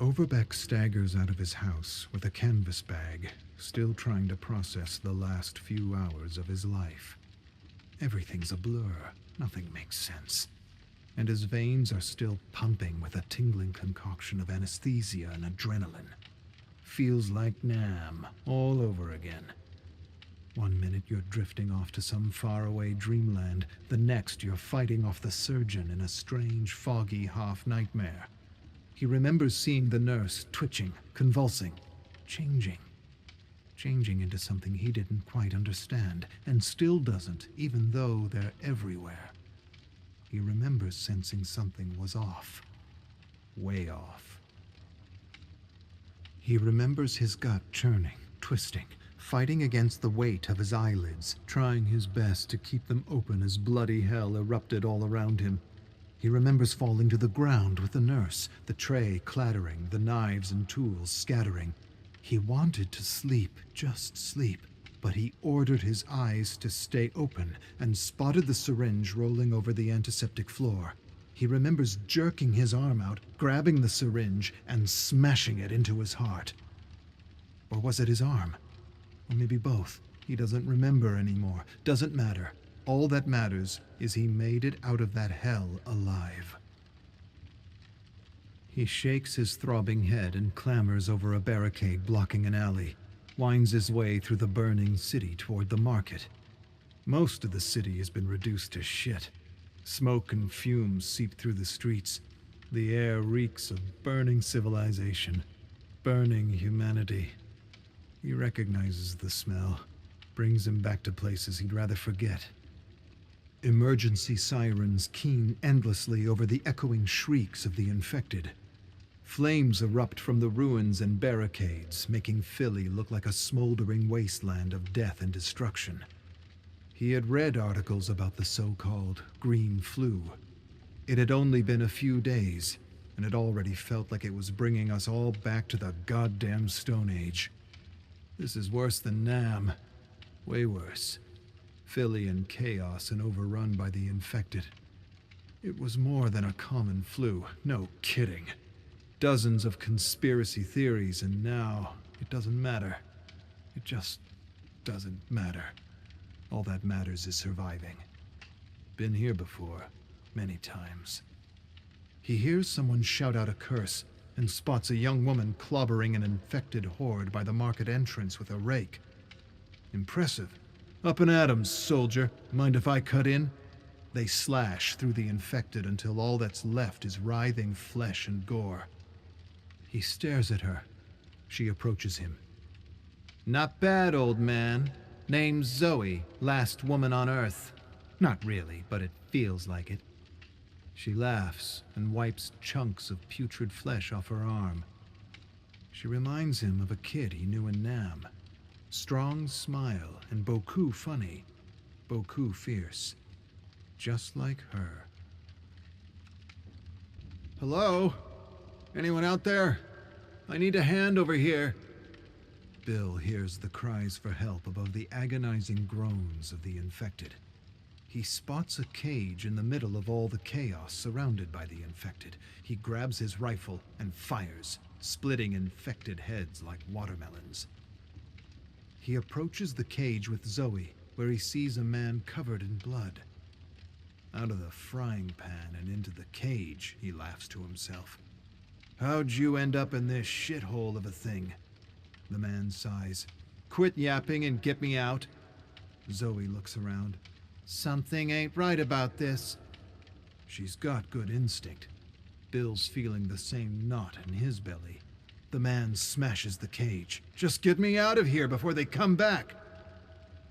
Overbeck staggers out of his house with a canvas bag, still trying to process the last few hours of his life. Everything's a blur. Nothing makes sense. And his veins are still pumping with a tingling concoction of anesthesia and adrenaline. Feels like Nam all over again. One minute you're drifting off to some faraway dreamland, the next you're fighting off the surgeon in a strange, foggy half-nightmare. He remembers seeing the nurse twitching, convulsing, changing into something he didn't quite understand, and still doesn't, even though they're everywhere. He remembers sensing something was off. Way off. He remembers his gut churning, twisting, fighting against the weight of his eyelids, trying his best to keep them open as bloody hell erupted all around him. He remembers falling to the ground with the nurse, the tray clattering, the knives and tools scattering. He wanted to sleep, just sleep, but he ordered his eyes to stay open and spotted the syringe rolling over the antiseptic floor. He remembers jerking his arm out, grabbing the syringe, and smashing it into his heart. Or was it his arm? Or maybe both. He doesn't remember anymore. Doesn't matter. All that matters is he made it out of that hell alive. He shakes his throbbing head and clambers over a barricade blocking an alley, winds his way through the burning city toward the market. Most of the city has been reduced to shit. Smoke and fumes seep through the streets. The air reeks of burning civilization, burning humanity. He recognizes the smell, brings him back to places he'd rather forget. Emergency sirens keen endlessly over the echoing shrieks of the infected. Flames erupt from the ruins and barricades, making Philly look like a smoldering wasteland of death and destruction. He had read articles about the so-called green flu. It had only been a few days, and it already felt like it was bringing us all back to the goddamn Stone Age. This is worse than Nam. Way worse. Philly in chaos and overrun by the infected. It was more than a common flu, no kidding. Dozens of conspiracy theories, and now it doesn't matter. It just doesn't matter. All that matters is surviving. Been here before, many times. He hears someone shout out a curse and spots a young woman clobbering an infected horde by the market entrance with a rake. Impressive. Up and at 'em, soldier. Mind if I cut in? They slash through the infected until all that's left is writhing flesh and gore. He stares at her. She approaches him. Not bad, old man. Name's Zoe, last woman on Earth. Not really, but it feels like it. She laughs and wipes chunks of putrid flesh off her arm. She reminds him of a kid he knew in Nam. Strong smile and beaucoup funny, beaucoup fierce. Just like her. Hello? Anyone out there? I need a hand over here. Bill hears the cries for help above the agonizing groans of the infected. He spots a cage in the middle of all the chaos surrounded by the infected. He grabs his rifle and fires, splitting infected heads like watermelons. He approaches the cage with Zoe, where he sees a man covered in blood. Out of the frying pan and into the cage, he laughs to himself. How'd you end up in this shithole of a thing? The man sighs. Quit yapping and get me out. Zoe looks around. Something ain't right about this. She's got good instinct. Bill's feeling the same knot in his belly. The man smashes the cage. Just get me out of here before they come back.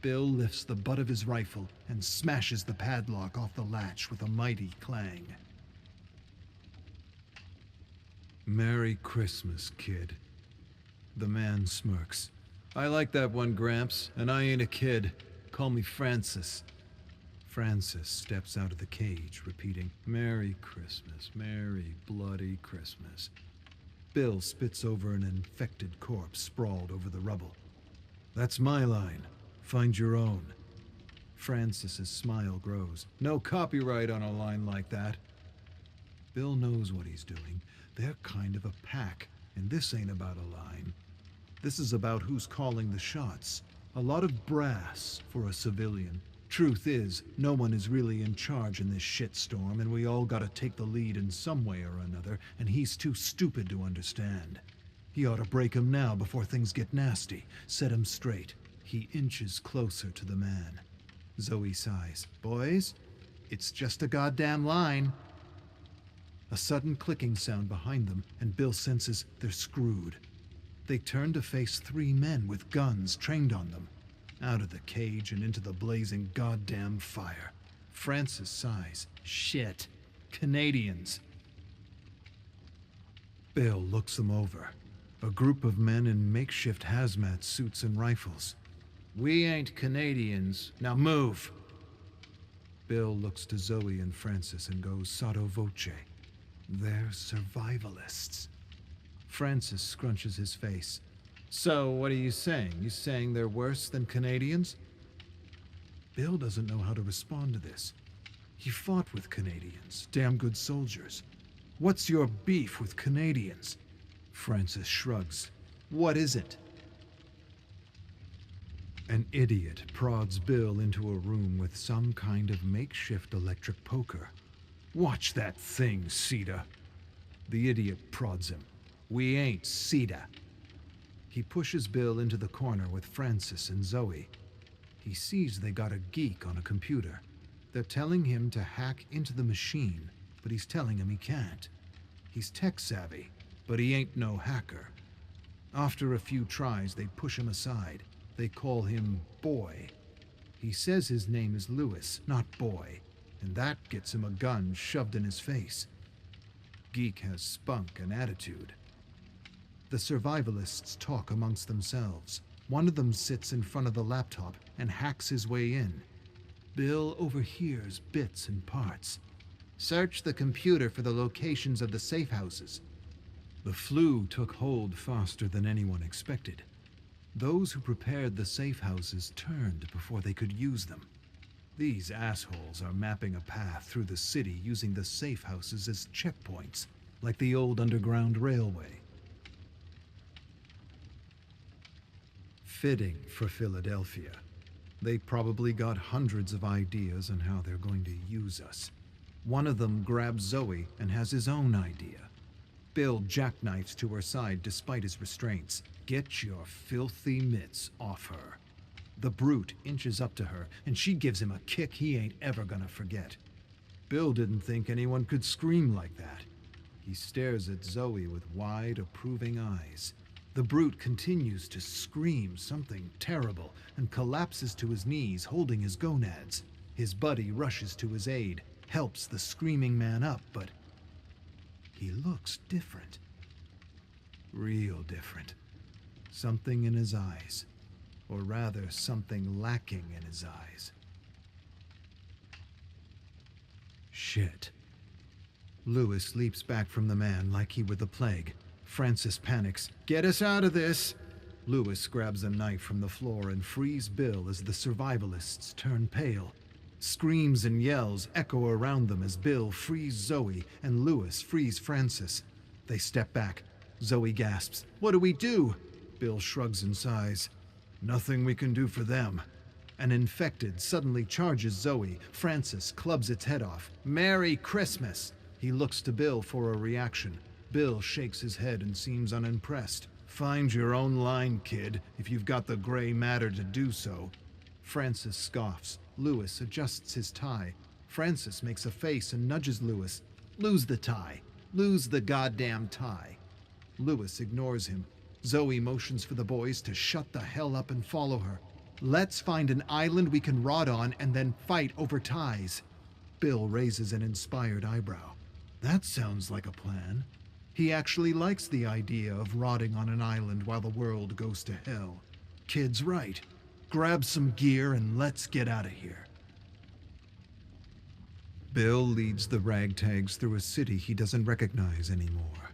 Bill lifts the butt of his rifle and smashes the padlock off the latch with a mighty clang. Merry Christmas, kid. The man smirks. I like that one, Gramps, and I ain't a kid. Call me Francis. Francis steps out of the cage, repeating, Merry Christmas, Merry bloody Christmas. Bill spits over an infected corpse sprawled over the rubble. That's my line. Find your own. Francis's smile grows. No copyright on a line like that. Bill knows what he's doing. They're kind of a pack, and this ain't about a line. This is about who's calling the shots. A lot of brass for a civilian. Truth is, no one is really in charge in this shitstorm, and we all gotta take the lead in some way or another, and he's too stupid to understand. He ought to break him now before things get nasty. Set him straight. He inches closer to the man. Zoe sighs. Boys, it's just a goddamn line. A sudden clicking sound behind them, and Bill senses they're screwed. They turn to face three men with guns trained on them. Out of the cage and into the blazing goddamn fire. Francis sighs. Shit. Canadians. Bill looks them over. A group of men in makeshift hazmat suits and rifles. We ain't Canadians. Now move! Bill looks to Zoe and Francis and goes sotto voce. They're survivalists. Francis scrunches his face. So, what are you saying? You saying they're worse than Canadians? Bill doesn't know how to respond to this. He fought with Canadians, damn good soldiers. What's your beef with Canadians? Francis shrugs. What is it? An idiot prods Bill into a room with some kind of makeshift electric poker. Watch that thing, Sita. The idiot prods him. We ain't Sita. He pushes Bill into the corner with Francis and Zoe. He sees they got a geek on a computer. They're telling him to hack into the machine, but he's telling him he can't. He's tech savvy, but he ain't no hacker. After a few tries, they push him aside. They call him Boy. He says his name is Lewis, not Boy, and that gets him a gun shoved in his face. Geek has spunk and attitude. The survivalists talk amongst themselves. One of them sits in front of the laptop and hacks his way in. Bill overhears bits and parts. Search the computer for the locations of the safe houses. The flu took hold faster than anyone expected. Those who prepared the safe houses turned before they could use them. These assholes are mapping a path through the city using the safe houses as checkpoints, like the old underground railway. Fitting for Philadelphia. They probably got hundreds of ideas on how they're going to use us. One of them grabs Zoe and has his own idea. Bill jackknifes to her side despite his restraints. Get your filthy mitts off her. The brute inches up to her, and she gives him a kick he ain't ever gonna forget. Bill didn't think anyone could scream like that. He stares at Zoe with wide, approving eyes. The brute continues to scream something terrible and collapses to his knees, holding his gonads. His buddy rushes to his aid, helps the screaming man up, but he looks different. Real different. Something in his eyes. Or rather, something lacking in his eyes. Shit. Lewis leaps back from the man like he were the plague. Francis panics. Get us out of this! Lewis grabs a knife from the floor and frees Bill as the survivalists turn pale. Screams and yells echo around them as Bill frees Zoe and Lewis frees Francis. They step back. Zoe gasps. What do we do? Bill shrugs and sighs. Nothing we can do for them. An infected suddenly charges Zoe. Francis clubs its head off. Merry Christmas! He looks to Bill for a reaction. Bill shakes his head and seems unimpressed. Find your own line, kid, if you've got the gray matter to do so. Francis scoffs. Lewis adjusts his tie. Francis makes a face and nudges Lewis. Lose the tie. Lose the goddamn tie. Lewis ignores him. Zoe motions for the boys to shut the hell up and follow her. Let's find an island we can rot on and then fight over ties. Bill raises an inspired eyebrow. That sounds like a plan. He actually likes the idea of rotting on an island while the world goes to hell. Kid's right. Grab some gear and let's get out of here. Bill leads the ragtags through a city he doesn't recognize anymore.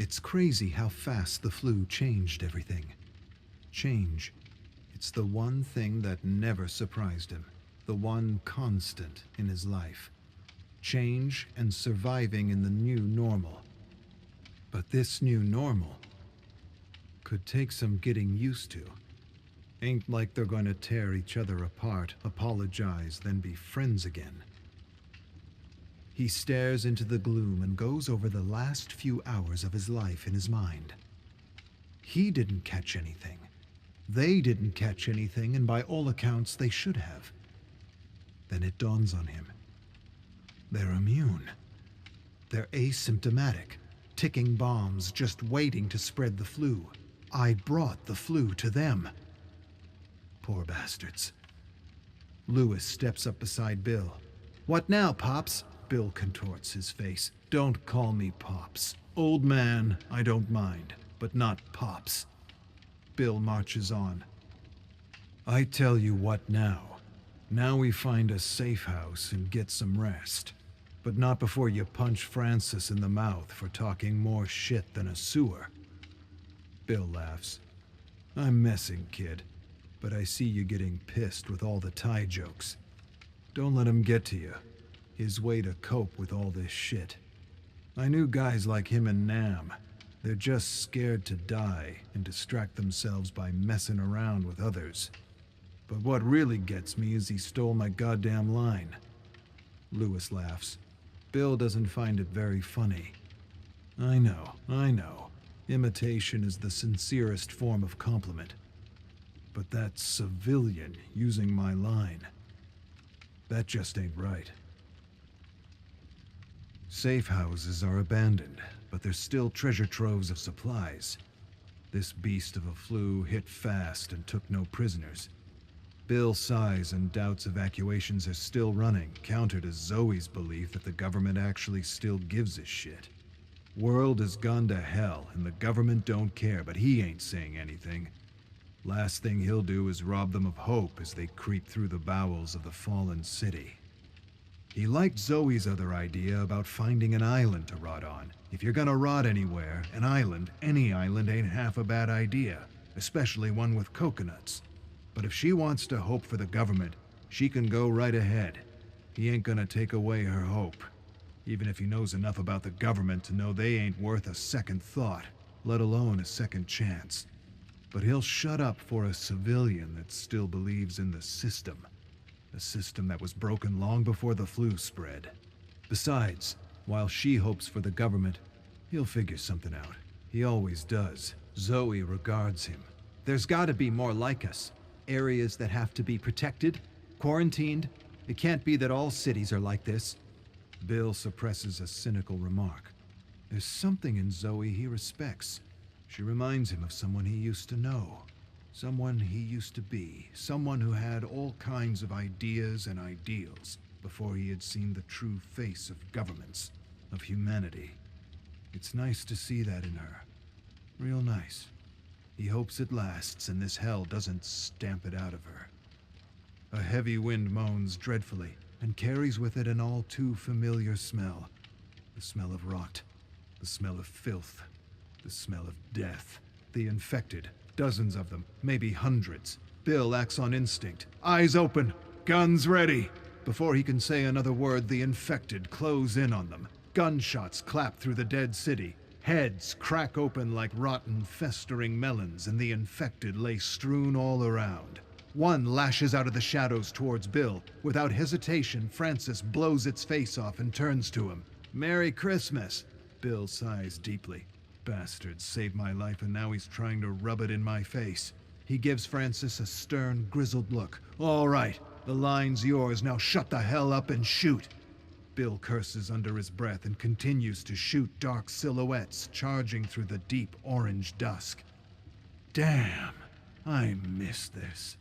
It's crazy how fast the flu changed everything. Change. It's the one thing that never surprised him. The one constant in his life. Change and surviving in the new normal. But this new normal could take some getting used to. Ain't like they're going to tear each other apart, apologize, then be friends again. He stares into the gloom and goes over the last few hours of his life in his mind. He didn't catch anything. They didn't catch anything, and by all accounts, they should have. Then it dawns on him. They're immune. They're asymptomatic, ticking bombs just waiting to spread the flu. I brought the flu to them. Poor bastards. Lewis steps up beside Bill. What now, Pops? Bill contorts his face. Don't call me Pops. Old man, I don't mind, but not Pops. Bill marches on. I tell you what now. Now we find a safe house and get some rest. But not before you punch Francis in the mouth for talking more shit than a sewer. Bill laughs. I'm messing, kid. But I see you getting pissed with all the Thai jokes. Don't let him get to you. His way to cope with all this shit. I knew guys like him and Nam. They're just scared to die and distract themselves by messing around with others. But what really gets me is he stole my goddamn line. Lewis laughs. Bill doesn't find it very funny. I know. Imitation is the sincerest form of compliment. But that civilian using my line, that just ain't right. Safe houses are abandoned, but there's still treasure troves of supplies. This beast of a flu hit fast and took no prisoners. Bill sighs and doubts evacuations are still running, counter to Zoe's belief that the government actually still gives a shit. World has gone to hell, and the government don't care, but he ain't saying anything. Last thing he'll do is rob them of hope as they creep through the bowels of the fallen city. He liked Zoe's other idea about finding an island to rot on. If you're gonna rot anywhere, an island, any island, ain't half a bad idea, especially one with coconuts. But if she wants to hope for the government, she can go right ahead. He ain't gonna take away her hope, even if he knows enough about the government to know they ain't worth a second thought, let alone a second chance. But he'll shut up for a civilian that still believes in the system. A system that was broken long before the flu spread. Besides, while she hopes for the government, he'll figure something out. He always does. Zoe regards him. There's gotta be more like us. Areas that have to be protected, quarantined. It can't be that all cities are like this. Bill suppresses a cynical remark. There's something in Zoe he respects. She reminds him of someone he used to know. Someone he used to be. Someone who had all kinds of ideas and ideals before he had seen the true face of governments, of humanity. It's nice to see that in her. Real nice. He hopes it lasts and this hell doesn't stamp it out of her. A heavy wind moans dreadfully and carries with it an all too familiar smell. The smell of rot. The smell of filth. The smell of death. The infected. Dozens of them, maybe hundreds. Bill acts on instinct. Eyes open. Guns ready. Before he can say another word, the infected close in on them. Gunshots clap through the dead city. Heads crack open like rotten, festering melons, and the infected lay strewn all around. One lashes out of the shadows towards Bill. Without hesitation, Francis blows its face off and turns to him. Merry Christmas. Bill sighs deeply. Bastard saved my life and now he's trying to rub it in my face. He gives Francis a stern, grizzled look. All right, the line's yours. Now shut the hell up and shoot. Bill curses under his breath and continues to shoot dark silhouettes charging through the deep orange dusk. Damn, I miss this.